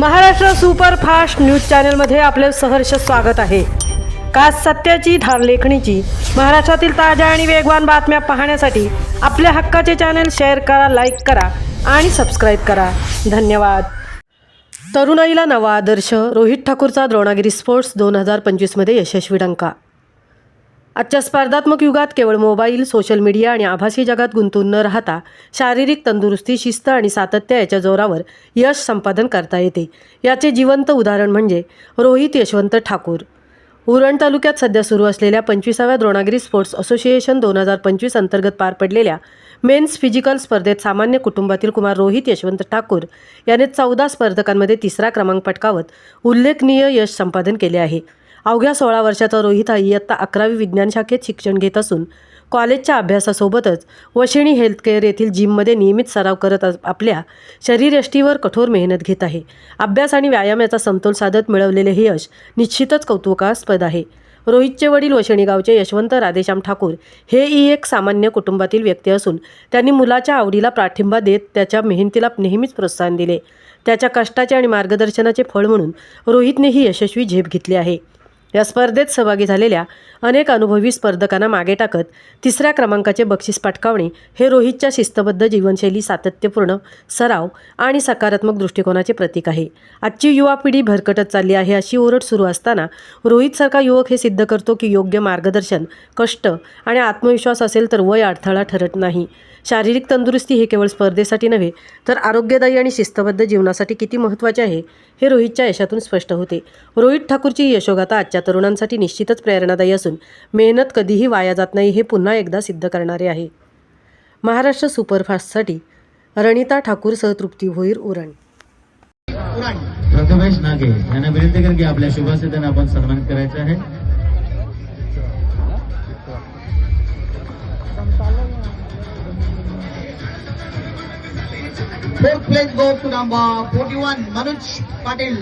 Maharashtra superfast news चॅनलमध्ये आपले सहर्ष स्वागत आहे। खास सत्याची धार लेखणीची महाराष्ट्रातील ताज्या आणि वेगवान बातम्या पाहण्यासाठी आपल्या हक्काचे चॅनल शेअर करा, लाईक करा आणि सबस्क्राईब करा। धन्यवाद। तरुणाईला नवा आदर्श, रोहित ठाकूरचा द्रोणागिरी स्पोर्ट्स 2025 मध्ये यशस्वी डंका। आजच्या स्पर्धात्मक युगात केवळ मोबाईल, सोशल मीडिया आणि आभासी जगात गुंतून न राहता शारीरिक तंदुरुस्ती, शिस्त आणि सातत्य याच्या जोरावर यश संपादन करता येते। याचे जिवंत उदाहरण म्हणजे रोहित यशवंत ठाकूर। उरण तालुक्यात सध्या सुरू असलेल्या 25व्या द्रोणागिरी स्पोर्ट्स असोसिएशन 2025 अंतर्गत पार पडलेल्या मेन्स फिजिकल स्पर्धेत सामान्य कुटुंबातील कुमार रोहित यशवंत ठाकूर याने 14 स्पर्धकांमध्ये तिसरा क्रमांक पटकावत उल्लेखनीय यश संपादन केले आहे। अवघ्या 16 वर्षाचा रोहित हा इयत्ता 11वी विज्ञान शाखेत शिक्षण घेत असून कॉलेजच्या अभ्यासासोबतच वशिणी हेल्थकेअर येथील जिममध्ये नियमित सराव करत आपल्या शरीरयष्टीवर कठोर मेहनत घेत आहे। अभ्यास आणि व्यायाम याचा समतोल साधत मिळवलेले हे यश निश्चितच कौतुकास्पद आहे। रोहितचे वडील वशिणी गावचे यशवंत राधेश्याम ठाकूर हेही एक सामान्य कुटुंबातील व्यक्ती असून त्यांनी मुलाच्या आवडीला पाठिंबा देत त्याच्या मेहनतीला नेहमीच प्रोत्साहन दिले। त्याच्या कष्टाचे आणि मार्गदर्शनाचे फळ म्हणून रोहितने ही यशस्वी झेप घेतली आहे। या स्पर्धेत सहभागी झालेल्या अनेक अनुभवी स्पर्धकांना मागे टाकत तिसऱ्या क्रमांकाचे बक्षीस पटकावणे हे रोहितच्या शिस्तबद्ध जीवनशैली, सातत्यपूर्ण सराव आणि सकारात्मक दृष्टिकोनाचे प्रतीक आहे। आजची युवा पिढी भरकटत चालली आहे अशी ओरड सुरू असताना रोहितसारखा युवक हे सिद्ध करतो की योग्य मार्गदर्शन, कष्ट आणि आत्मविश्वास असेल तर वय अडथळा ठरत नाही। शारीरिक तंदुरुस्ती हे केवळ स्पर्धेसाठी नव्हे तर आरोग्यदायी आणि शिस्तबद्ध जीवनासाठी किती महत्त्वाचे आहे हे रोहितच्या यशातून स्पष्ट होते। रोहित ठाकूरची यशोगाथा आजच्या तरुणांसाठी निश्चितच प्रेरणादायी असून मेहनत कधीही वाया जात नाही हे पुन्हा एकदा सिद्ध करणारे आहे। महाराष्ट्र सुपरफास्टसाठी रणिता ठाकूरसह तृप्ती भोईर, उरण। प्रथमेश नागे यांना विनंती कर की आपल्या शुभेच्छेने आपण सन्मानित करायचं आहे। Fourth place goes to number 41 Manoj Patel.